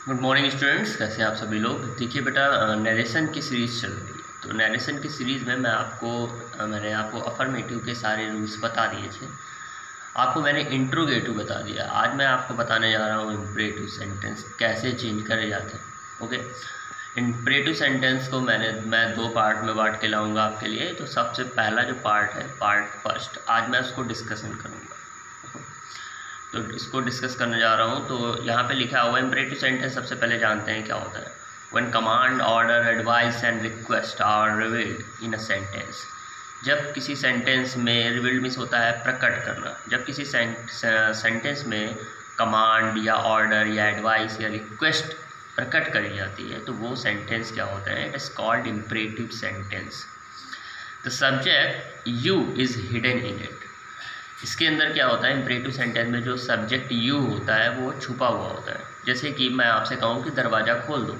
Good morning students, कैसे हैं आप सभी लोग। देखिए बेटा, नरेशन की सीरीज़ चल रही है। तो नरेशन की सीरीज़ में मैंने आपको अफर्मेटिव के सारे रूल्स बता दिए थे। आपको मैंने इंट्रोगेटिव बता दिया। आज मैं आपको बताने जा रहा हूँ इम्परेटिव सेंटेंस कैसे चेंज करे जाते हैं। ओके, इम्परेटिव सेंटेंस को मैं दो पार्ट में बांट के लाऊंगा आपके लिए। तो सबसे पहला जो पार्ट है, पार्ट फर्स्ट, आज मैं उसको डिस्कशन करूँगा। तो इसको डिस्कस करने जा रहा हूँ। तो यहाँ पे लिखा हुआ इम्परेटिव सेंटेंस सबसे पहले जानते हैं क्या होता है। When command, order, advice and request are revealed in a sentence. जब किसी सेंटेंस में, रिवील्ड मीन्स होता है प्रकट करना, जब किसी सेंटेंस में कमांड या ऑर्डर या एडवाइस या रिक्वेस्ट प्रकट करी जाती है तो वो सेंटेंस क्या होता है, it is called imperative sentence. The subject you is hidden in it. इसके अंदर क्या होता है, इम्परेटिव सेंटेंस में जो सब्जेक्ट यू होता है वो छुपा हुआ होता है। जैसे कि मैं आपसे कहूँ कि दरवाज़ा खोल दो,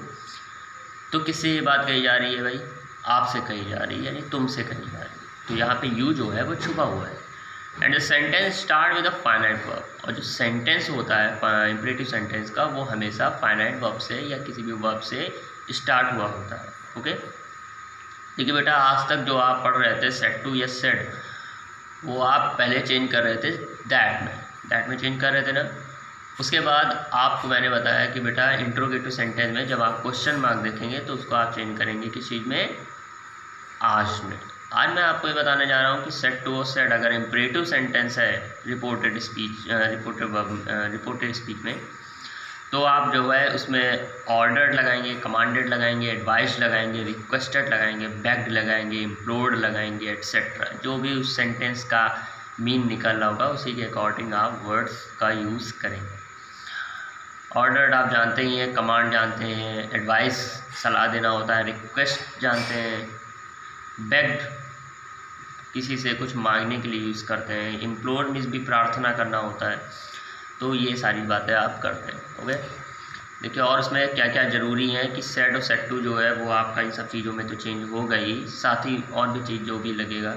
तो किससे ये बात कही जा रही है भाई, आपसे कही जा रही है, यानी तुमसे कही जा रही है। तो यहाँ पे यू जो है वो छुपा हुआ है। And the sentence start with a finite verb. और जो सेंटेंस होता है इम्परेटिव सेंटेंस का, वो हमेशा फाइनाइट वर्ब से या किसी भी वर्ब से स्टार्ट हुआ होता है। ओके, देखिए बेटा, आज तक जो आप पढ़ रहे थे सेड टू या सेड, वो आप पहले चेंज कर रहे थे दैट में चेंज कर रहे थे ना। उसके बाद आपको मैंने बताया कि बेटा इंट्रोगेटिव सेंटेंस में जब आप क्वेश्चन मार्क देखेंगे तो उसको आप चेंज करेंगे किस चीज़ में, आज में। आज मैं आपको ये बताने जा रहा हूँ कि सेड टू और सेड अगर इम्परेटिव सेंटेंस है रिपोर्टेड स्पीच में, तो आप जो है उसमें ऑर्डर्ड लगाएंगे, कमांडेड लगाएंगे, एडवाइस लगाएंगे, रिक्वेस्टेड लगाएंगे, बेग्ड लगाएंगे, इम्प्लोर्ड लगाएंगे, एट्सेट्रा। जो भी उस सेंटेंस का मीन निकल रहा होगा उसी के अकॉर्डिंग आप वर्ड्स का यूज़ करेंगे। ऑर्डर्ड आप जानते ही हैं, कमांड जानते हैं, एडवाइस सलाह देना होता है, रिक्वेस्ट जानते हैं, बेग्ड किसी से कुछ मांगने के लिए यूज़ करते हैं, इम्प्लोर्ड मीन्स भी प्रार्थना करना होता है। तो ये सारी बातें आप करते हैं। ओके, देखिए और इसमें क्या क्या ज़रूरी है कि सेड और सेड टू जो है वो आपका इन सब चीज़ों में तो चेंज हो गई, साथ ही और भी चीज़ जो भी लगेगा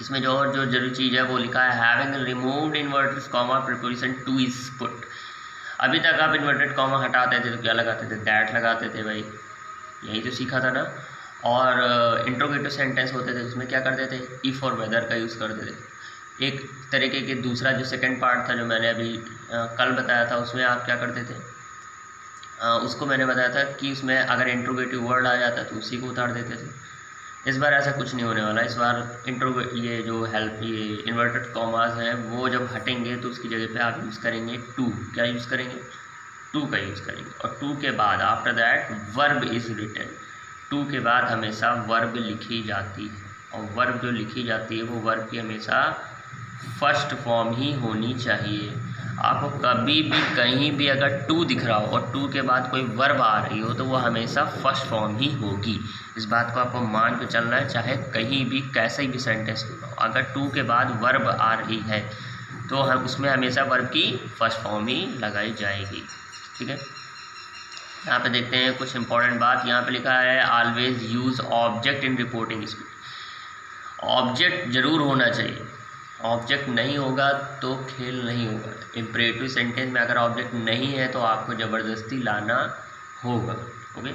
इसमें जो और जो जरूरी चीज़ है वो लिखा है having removed inverted comma preposition two is put. अभी तक आप इन्वर्टेड कॉमा हटाते थे तो क्या लगाते थे, दैट लगाते थे भाई, यही तो सीखा था ना। और इंट्रोगेटिव सेंटेंस होते थे उसमें क्या करते थे, इफ़ और वेदर का यूज़ करते थे। एक तरीके के दूसरा जो सेकंड पार्ट था जो मैंने अभी कल बताया था, उसमें आप क्या करते थे, उसको मैंने बताया था कि उसमें अगर इंट्रोगेटिव वर्ड आ जाता तो उसी को उतार देते थे। इस बार ऐसा कुछ नहीं होने वाला। इस बार ये जो ये इन्वर्टेड कॉमास हैं वो जब हटेंगे तो उसकी जगह पे आप यूज़ करेंगे टू। क्या यूज़ करेंगे, टू का यूज़ करेंगे। और टू के बाद after that verb is written. To के बाद हमेशा वर्ब लिखी जाती है, और वर्ब जो लिखी जाती है वो वर्ब की हमेशा फर्स्ट फॉर्म ही होनी चाहिए। आपको कभी भी कहीं भी अगर टू दिख रहा हो और टू के बाद कोई वर्ब आ रही हो तो वो हमेशा फर्स्ट फॉर्म ही होगी। इस बात को आपको मान के चलना है, चाहे कहीं भी कैसे भी सेंटेंस हो, अगर टू के बाद वर्ब आ रही है तो हम उसमें हमेशा वर्ब की फर्स्ट फॉर्म ही लगाई जाएगी। ठीक है, यहाँ पे देखते हैं कुछ इंपॉर्टेंट बात। यहाँ पे लिखा है always use object in reporting speech. Object जरूर होना चाहिए, ऑब्जेक्ट नहीं होगा तो खेल नहीं होगा। इम्परेटिव सेंटेंस में अगर ऑब्जेक्ट नहीं है तो आपको ज़बरदस्ती लाना होगा। ओके,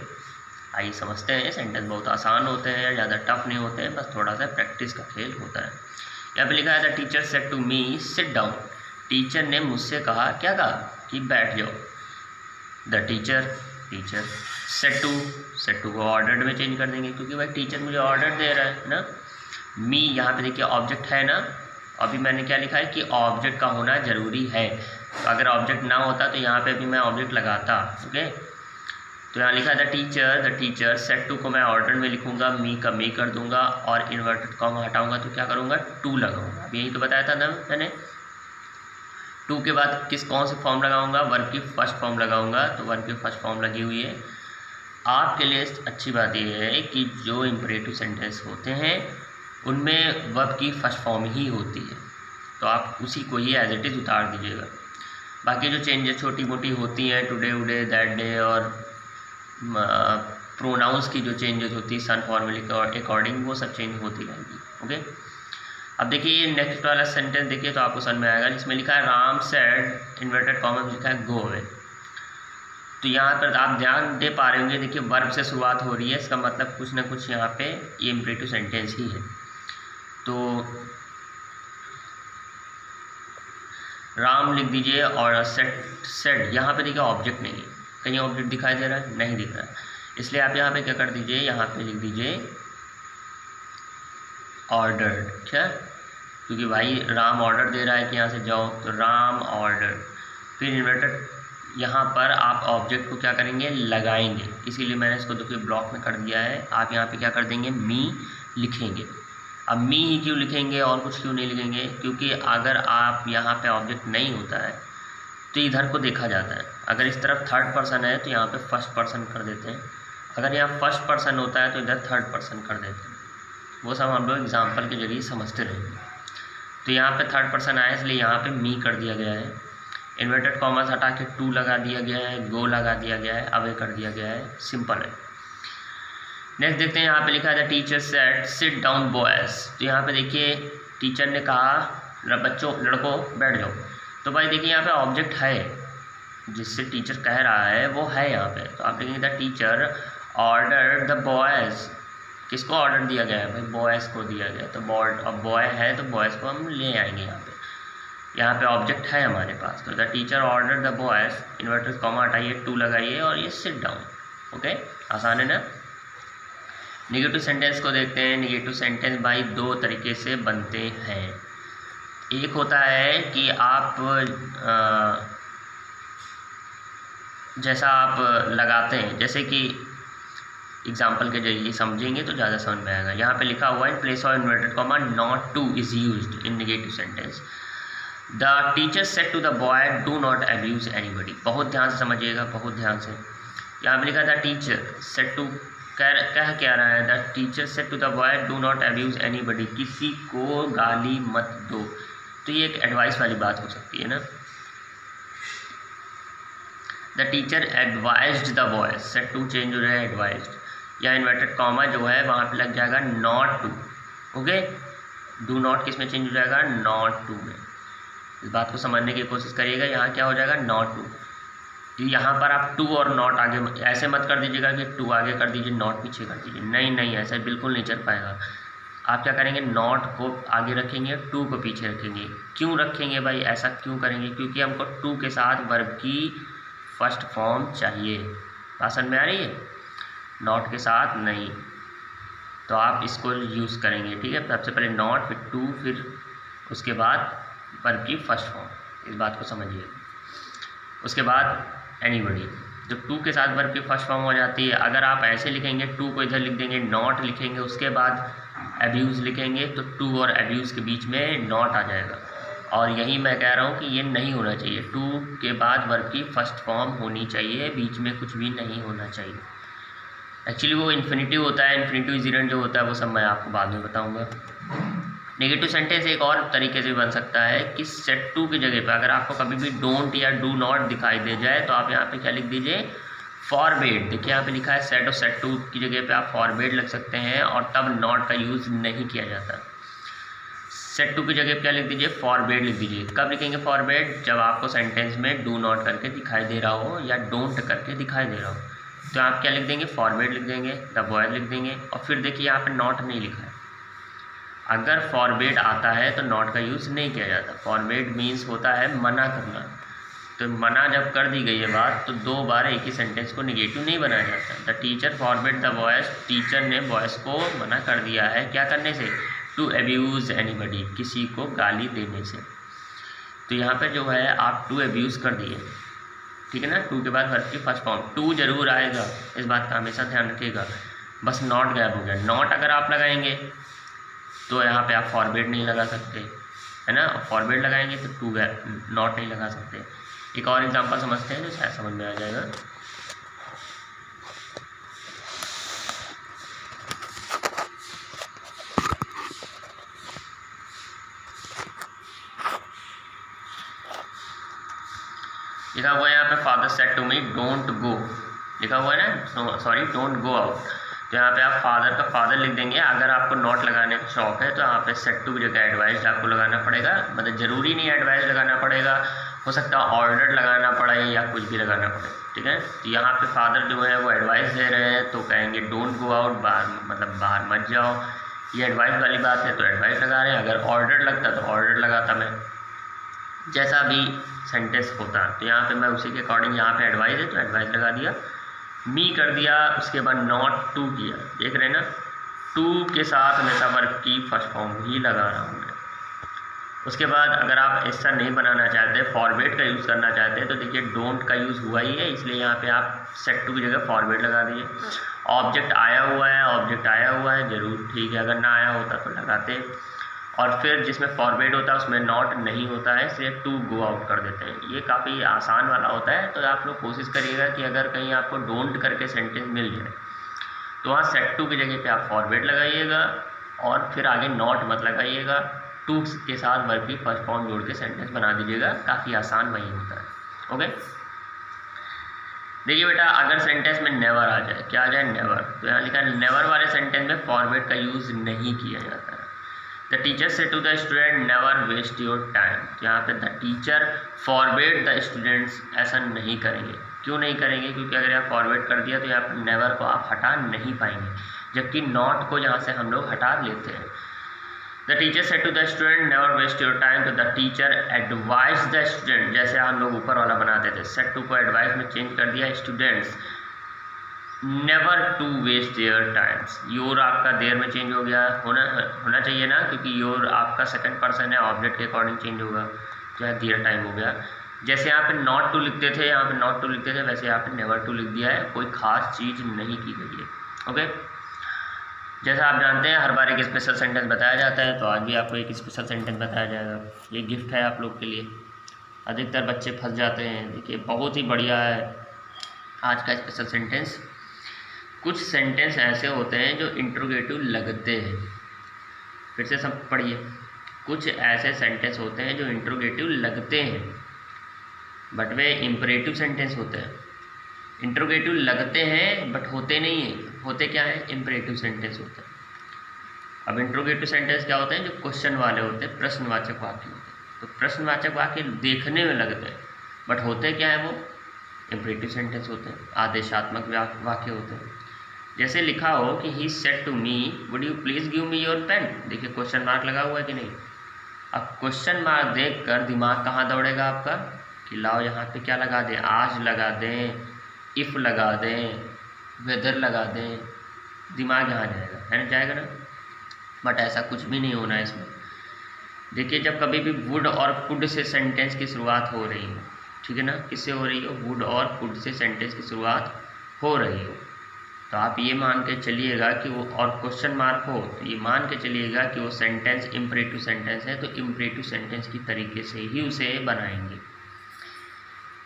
आइए समझते हैं। सेंटेंस बहुत आसान होते हैं, ज़्यादा टफ नहीं होते हैं, बस थोड़ा सा प्रैक्टिस का खेल होता है। यहाँ पे लिखा है the teacher said to me sit down. Teacher ने मुझसे कहा, क्या कहा, कि बैठ जाओ। द टीचर सेड टू को ऑर्डर्ड में चेंज कर देंगे क्योंकि भाई टीचर मुझे ऑर्डर दे रहा है ना। मी यहाँ पे देखिए ऑब्जेक्ट है ना, अभी मैंने क्या लिखा है कि ऑब्जेक्ट का होना ज़रूरी है। तो अगर ऑब्जेक्ट ना होता तो यहाँ पे भी मैं ऑब्जेक्ट लगाता। ओके, तो यहाँ लिखा द टीचर सेड टू को मैं ऑर्डर में लिखूँगा, मी का मी कर दूँगा और इन्वर्टेड कॉमा हटाऊँगा तो क्या करूँगा, टू लगाऊँगा। अभी यही तो बताया था ना मैंने। टू के बाद कौन सी फॉर्म लगाऊंगा, वर्ब की फर्स्ट फॉर्म लगाऊंगा। तो वर्ब की फर्स्ट फॉर्म लगी हुई है। आपके लिए अच्छी बात यह है कि जो इम्परेटिव सेंटेंस होते हैं उनमें वर्ब की फर्स्ट फॉर्म ही होती है, तो आप उसी को ही एज इट इज़ उतार दीजिएगा। बाकी जो चेंजेस छोटी मोटी होती हैं, टुडे उडे, दैट डे, और प्रोनाउंस की जो चेंजेस होती है सन फॉर्मूले के अकॉर्डिंग, वो सब चेंज होती रहेंगी। ओके, अब देखिए ये नेक्स्ट वाला सेंटेंस देखिए तो आपको समझ में आएगा, जिसमें लिखा है राम सेड इन्वर्टेड कॉमा में लिखा है गो अवे। तो यहाँ पर आप ध्यान दे पा रहे होंगे, देखिए वर्ब से शुरुआत हो रही है, इसका मतलब कुछ ना कुछ यहाँ पे ये इम्परेटिव सेंटेंस ही है। तो राम लिख दीजिए और सेट यहाँ पे देखिए ऑब्जेक्ट नहीं है, कहीं ऑब्जेक्ट दिखाई दे रहा है? नहीं दिख रहा है, इसलिए आप यहाँ पे क्या कर दीजिए, यहाँ पे लिख दीजिए ऑर्डर्ड। क्या? क्योंकि भाई राम ऑर्डर दे रहा है कि यहाँ से जाओ, तो राम ऑर्डर। फिर इन्वर्टेड यहाँ पर आप ऑब्जेक्ट को क्या करेंगे, लगाएंगे, इसीलिए मैंने इसको देखिए ब्लॉक में कर दिया है। आप यहाँ पे क्या कर देंगे, मी लिखेंगे। अब मी ही क्यों लिखेंगे और कुछ क्यों नहीं लिखेंगे? क्योंकि अगर आप यहाँ पे ऑब्जेक्ट नहीं होता है तो इधर को देखा जाता है, अगर इस तरफ थर्ड पर्सन है तो यहाँ पे फर्स्ट पर्सन कर देते हैं, अगर यहाँ फर्स्ट पर्सन होता है तो इधर थर्ड पर्सन कर देते हैं। वो सब हम लोग एग्जाम्पल के जरिए समझते रहेंगे। तो यहाँ पे थर्ड पर्सन आया इसलिए यहाँ पे मी कर दिया गया है, इन्वर्टेड कॉमर्स हटा के टू लगा दिया गया है, गो लगा दिया गया है, अवे कर दिया गया है, सिंपल है। नेक्स्ट देखते हैं, यहाँ पे लिखा है the teacher said sit down boys. तो यहाँ पे देखिए टीचर ने कहा बच्चों लड़कों बैठ जाओ। तो भाई देखिए यहाँ पे ऑब्जेक्ट है जिससे टीचर कह रहा है वो है यहाँ पे, तो आप लिखेंगे the teacher order the boys. किसको ऑर्डर दिया गया है भाई? बॉयज़ को दिया गया। तो अब बॉय है तो बॉयज़ को हम ले आएंगे यहाँ पे ऑब्जेक्ट है हमारे पास। तो the teacher order the boys, inverted comma हटाइए, टू लगाइए और ये सिट डाउन। ओके, आसान है ना। नेगेटिव सेंटेंस को देखते हैं। नेगेटिव सेंटेंस भाई दो तरीके से बनते हैं। एक होता है कि आप जैसा आप लगाते हैं, जैसे कि एग्जाम्पल के जरिए समझेंगे तो ज़्यादा समझ में आएगा। यहाँ पे लिखा हुआ है place of inverted comma not to is used in negative sentence. The teacher said to the boy do not abuse anybody. बहुत ध्यान से समझिएगा, बहुत ध्यान से। यहाँ पे लिखा द टीचर सेड टू, कह क्या रहा है, the teacher said to the boy do not abuse anybody, किसी को गाली मत दो। तो ये एक एडवाइस वाली बात हो सकती है ना। The teacher advised the boy, said to change हो रहा है एडवाइज्ड। या इन्वर्टेड कॉमा जो है वहाँ पे लग जाएगा not to. Okay, do not किस में चेंज हो जाएगा, नॉट टू में। इस बात को समझने की कोशिश करिएगा। यहाँ क्या हो जाएगा, नॉट टू। तो यहाँ पर आप टू और नॉट आगे ऐसे मत कर दीजिएगा कि टू आगे कर दीजिए नॉट पीछे कर दीजिए, नहीं नहीं, ऐसा बिल्कुल नहीं चल पाएगा। आप क्या करेंगे, नॉट को आगे रखेंगे, टू को पीछे रखेंगे। क्यों रखेंगे भाई, ऐसा क्यों करेंगे? क्योंकि हमको टू के साथ वर्ब की फर्स्ट फॉर्म चाहिए। बात समझ में आ रही है? नॉट के साथ नहीं, तो आप इसको यूज़ करेंगे। ठीक है, सबसे पहले नॉट, फिर टू, फिर उसके बाद वर्ब की फर्स्ट फॉर्म। इस बात को समझिए। उसके बाद एनीबडी, तो टू के साथ वर्ब की फर्स्ट फॉर्म हो जाती है। अगर आप ऐसे लिखेंगे, टू को इधर लिख देंगे, नॉट लिखेंगे, उसके बाद अब्यूज़ लिखेंगे, तो टू और अब्यूज़ के बीच में नॉट आ जाएगा। और यही मैं कह रहा हूँ कि ये नहीं होना चाहिए। टू के बाद वर्ब की फर्स्ट फॉर्म होनी चाहिए, बीच में कुछ भी नहीं होना चाहिए। एक्चुअली वो इन्फिनिटिव होता है, इन्फिनिटिव जीरेंट जो होता है वो सब मैं आपको बाद में बताऊँगा। नेगेटिव सेंटेंस एक और तरीके से बन सकता है कि सेट टू की जगह पे अगर आपको कभी भी डोंट या डू नॉट दिखाई दे जाए तो आप यहाँ पे क्या लिख दीजिए, फॉरबेड। देखिए यहाँ पे लिखा है सेट और सेट टू की जगह पे आप फॉरबेड लग सकते हैं और तब नॉट का यूज़ नहीं किया जाता। सेट टू की जगह पे क्या लिख दीजिए, फॉरबेड लिख दीजिए। कब लिखेंगे फॉरबेड, जब आपको सेंटेंस में डू नॉट करके दिखाई दे रहा हो या डोंट करके दिखाई दे रहा हो, तो आप क्या लिख देंगे, फॉरबेड लिख देंगे, द बॉयज लिख देंगे। और फिर देखिए यहाँ पे नॉट नहीं लिखा है। अगर फॉरबेड आता है तो नॉट का यूज़ नहीं किया जाता। फॉरबेड मीन्स होता है मना करना। तो मना जब कर दी गई है बात, तो दो बार एक ही सेंटेंस को निगेटिव नहीं बनाया जाता। The teacher forbade the boys, teacher ने बॉयज़ को मना कर दिया है क्या करने से, टू अब्यूज़ एनीबडी, किसी को गाली देने से। तो यहाँ पर जो है आप टू अब्यूज़ कर दिए, ठीक है ना। टू के बाद वर्ब की फर्स्ट फॉर्म, टू जरूर आएगा, इस बात का हमेशा ध्यान रखिएगा। बस नॉट गायब हो गया। नॉट अगर आप लगाएंगे तो यहाँ पे आप फॉरबेड नहीं लगा सकते, है ना। फॉरबेड लगाएंगे तो टू नॉट नहीं लगा सकते। एक और एग्जांपल समझते हैं जो शायद समझ में आ जाएगा। लिखा हुआ है यहाँ पे father said to me don't go, लिखा हुआ है ना, सॉरी डोंट गो आउट। तो यहाँ पे आप फादर का फादर लिख देंगे। अगर आपको नॉट लगाने का शौक है तो यहाँ पे सेड टू की जगह एडवाइज आपको लगाना पड़ेगा। मतलब ज़रूरी नहीं एडवाइज लगाना पड़ेगा, हो सकता है ऑर्डर लगाना पड़े या कुछ भी लगाना पड़े, ठीक है। तो यहाँ पे फादर जो है वो एडवाइस दे रहे हैं, तो कहेंगे डोंट गो आउट, बाहर मतलब बाहर मत जाओ, ये एडवाइस वाली बात है तो एडवाइस लगा रहे हैं। अगर ऑर्डर लगता तो ऑर्डर लगाता मैं, जैसा भी सेंटेंस होता। तो यहाँ पे मैं उसी के अकॉर्डिंग, यहाँ पे एडवाइस है तो एडवाइस लगा दिया, मी कर दिया, उसके बाद नॉट टू किया। देख रहे हैं ना, टू के साथ हमेशा वर्ब की फर्स्ट फॉर्म ही लगा रहा हूँ मैं। उसके बाद अगर आप ऐसा नहीं बनाना चाहते, फॉरवर्ड का यूज़ करना चाहते हैं, तो देखिए डोंट का यूज़ हुआ ही है, इसलिए यहाँ पे आप सेट टू की जगह फॉरवर्ड लगा दिए। ऑब्जेक्ट आया हुआ है, ऑब्जेक्ट आया हुआ है जरूर, ठीक है, अगर ना आया होता तो लगाते। और फिर जिसमें फॉरवर्ड होता है उसमें नॉट नहीं होता है, इसलिए टू गो आउट कर देते हैं। ये काफ़ी आसान वाला होता है, तो आप लोग कोशिश करिएगा कि अगर कहीं आपको डोंट करके सेंटेंस मिल जाए तो वहाँ सेट टू की जगह पे आप फॉरवर्ड लगाइएगा और फिर आगे नॉट मत लगाइएगा, टू के साथ वर्ब की फर्स्ट फॉर्म जोड़ के सेंटेंस बना दीजिएगा, काफ़ी आसान वही होता है। ओके, देखिए बेटा, अगर सेंटेंस में नेवर आ जाए, क्या आ जाए, नेवर, तो यहाँ लिखा है नेवर वाले सेंटेंस में फॉरवर्ड का यूज़ नहीं किया जाता है। The teacher said to the student never waste your time, तो यहाँ पे the teacher forward the students ऐसा नहीं करेंगे। क्यों नहीं करेंगे, क्योंकि अगर आप फॉरवर्ड कर दिया तो यहाँ पर नेवर को आप हटा नहीं पाएंगे, जबकि नॉट को यहाँ से हम लोग हटा लेते हैं। The teacher said to the student never waste your time, तो the teacher advise the student, जैसे हम लोग ऊपर वाला बनाते थे, सेड टू को एडवाइस में चेंज कर दिया, students never to waste their times. Your आपका देयर में चेंज हो गया, होना चाहिए ना, क्योंकि योर आपका सेकंड पर्सन है, ऑब्जेक्ट के अकॉर्डिंग चेंज होगा, तो यहाँ देयर टाइम हो गया। जैसे यहाँ पे नॉट टू लिखते थे, यहाँ पे नॉट टू लिखते थे, वैसे यहाँ पे नेवर टू लिख दिया है, कोई खास चीज़ नहीं की गई है। ओके, जैसा आप जानते हैं हर बार एक स्पेशल सेंटेंस बताया जाता है, तो आज भी आपको एक स्पेशल सेंटेंस बताया जाएगा। ये गिफ्ट है आप लोग के लिए, अधिकतर बच्चे फंस जाते हैं। देखिए बहुत ही बढ़िया है आज का स्पेशल सेंटेंस। कुछ सेंटेंस ऐसे होते हैं जो इंट्रोगेटिव लगते हैं, फिर से सब पढ़िए, कुछ ऐसे सेंटेंस होते हैं जो इंट्रोगेटिव लगते हैं बट वे इम्परेटिव सेंटेंस होते हैं। इंट्रोगेटिव लगते हैं बट होते नहीं हैं, होते क्या है, इम्परेटिव सेंटेंस होते हैं। अब इंट्रोगेटिव सेंटेंस क्या होते हैं, जो क्वेश्चन वाले होते हैं, प्रश्नवाचक वाक्य होते हैं। तो प्रश्नवाचक वाक्य देखने में लगते हैं बट होते क्या है, वो इम्परेटिव सेंटेंस होते हैं, आदेशात्मक वाक्य होते हैं। जैसे लिखा हो कि he said to me would you please give me your pen, देखिए क्वेश्चन मार्क लगा हुआ है कि नहीं। अब क्वेश्चन मार्क देख कर दिमाग कहाँ दौड़ेगा आपका, कि लाओ यहाँ पे क्या लगा दें, आज लगा दें, इफ़ लगा दें, वेदर लगा दें, दिमाग यहाँ जाएगा, है ना, जाएगा ना। बट ऐसा कुछ भी नहीं होना है इसमें। देखिए जब कभी भी वुड और कुड से सेंटेंस की शुरुआत हो रही हो, ठीक है ना, किससे हो रही हो, वुड और कुड से सेंटेंस की शुरुआत हो रही हो, तो आप ये मान के चलिएगा कि वो, और क्वेश्चन मार्क हो तो ये मान के चलिएगा कि वो सेंटेंस इम्परेटिव सेंटेंस है, तो इम्परेटिव सेंटेंस की तरीके से ही उसे बनाएंगे।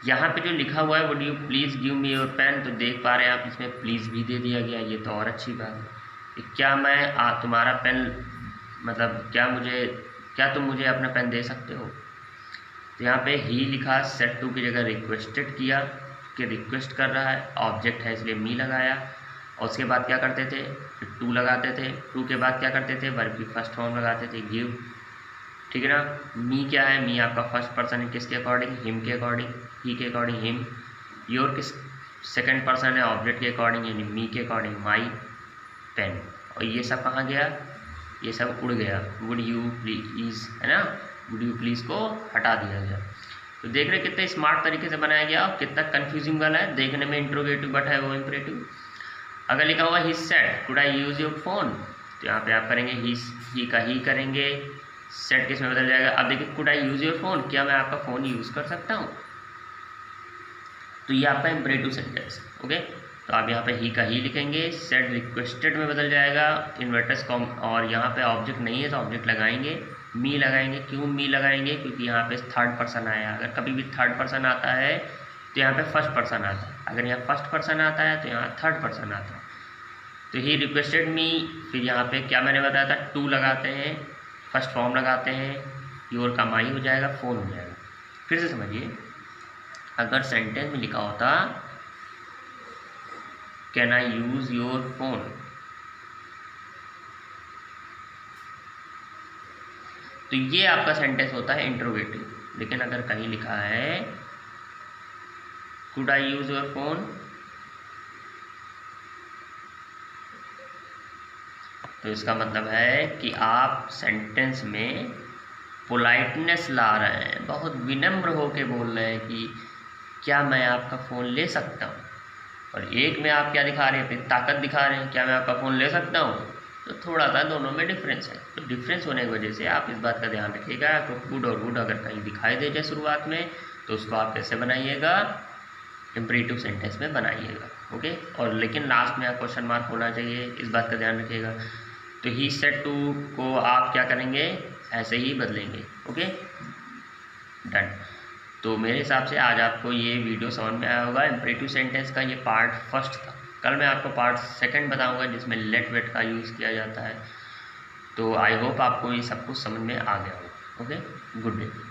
यहाँ पे जो लिखा हुआ है would you please give me your pen, तो देख पा रहे हैं आप इसमें प्लीज़ भी दे दिया गया, ये तो और अच्छी बात है। क्या मैं तुम्हारा पेन, मतलब क्या तुम मुझे अपना पेन दे सकते हो। तो यहाँ पे ही लिखा, सेड टू की जगह रिक्वेस्टेड किया कि रिक्वेस्ट कर रहा है, ऑब्जेक्ट है इसलिए मी लगाया, और उसके बाद क्या करते थे, फिर टू लगाते थे, टू के बाद क्या करते थे, वर्ब की फर्स्ट फॉर्म लगाते थे, गिव, ठीक है ना। मी क्या है, मी आपका फर्स्ट पर्सन है, किसके अकॉर्डिंग, हिम के अकॉर्डिंग, ही के अकॉर्डिंग हिम। योर किस सेकंड पर्सन है, ऑब्जेक्ट के अकॉर्डिंग, यानी मी के अकॉर्डिंग माई पेन। और ये सब कहाँ गया, ये सब उड़ गया, वुड यू प्लीज़, है ना, वुड यू प्लीज़ को हटा दिया गया। तो देख रहे कितने स्मार्ट तरीके से बनाया गया और कितना कन्फ्यूजिंग वाला है, देखने में इंट्रोगेटिव बट है वो इम्परेटिव। अगर लिखा हुआ he said could I use your phone, तो यहाँ पे आप करेंगे ही का ही करेंगे, सेड किस में बदल जाएगा। अब देखिए could I use your phone, क्या मैं आपका फ़ोन यूज़ कर सकता हूँ, तो ये आपका इम्परेटिव सेंटेंस। ओके, तो आप यहाँ पे ही का ही लिखेंगे, सेड रिक्वेस्टेड में बदल जाएगा, इन्वर्टर्स कॉम, और यहाँ पे ऑब्जेक्ट नहीं है तो ऑब्जेक्ट लगाएंगे, मी लगाएंगे। क्यों मी लगाएंगे, क्योंकि यहाँ पे थर्ड पर्सन आया, अगर कभी भी थर्ड पर्सन आता है तो यहाँ पे फर्स्ट पर्सन आता है, अगर यहाँ फर्स्ट पर्सन आता है तो यहाँ थर्ड पर्सन आता है। तो ही रिक्वेस्टेड मी, फिर यहाँ पे क्या मैंने बताया था, टू लगाते हैं, फर्स्ट फॉर्म लगाते हैं, योर का माई हो जाएगा, फ़ोन हो जाएगा। फिर से समझिए, अगर सेंटेंस में लिखा होता can I use your phone, तो ये आपका सेंटेंस होता है इंट्रोगेटिव, लेकिन अगर कहीं लिखा है could I use your phone, तो इसका मतलब है कि आप सेंटेंस में पोलाइटनेस ला रहे हैं, बहुत विनम्र होके बोल रहे हैं कि क्या मैं आपका फ़ोन ले सकता हूँ। और एक में आप क्या दिखा रहे हैं, ताकत दिखा रहे हैं, क्या मैं आपका फ़ोन ले सकता हूँ। तो थोड़ा सा दोनों में डिफरेंस है। तो डिफरेंस होने की वजह से आप इस बात का ध्यान रखिएगा। तो गुड और गुड अगर कहीं दिखाई दे जाए शुरुआत में, तो उसको आप कैसे बनाइएगा, इम्परेटिव सेंटेंस में बनाइएगा। ओके, और लेकिन लास्ट में आप क्वेश्चन मार्क होना चाहिए, इस बात का ध्यान रखिएगा। तो ही सेड टू को आप क्या करेंगे, ऐसे ही बदलेंगे। Okay, done. तो मेरे हिसाब से आज आपको ये वीडियो समझ में आया होगा। इम्परेटिव सेंटेंस का ये पार्ट फर्स्ट था। कल मैं आपको पार्ट सेकंड बताऊंगा जिसमें लेट वेट का यूज़ किया जाता है। तो आई होप आपको ये सब कुछ समझ में आ गया होगा। Okay, good day.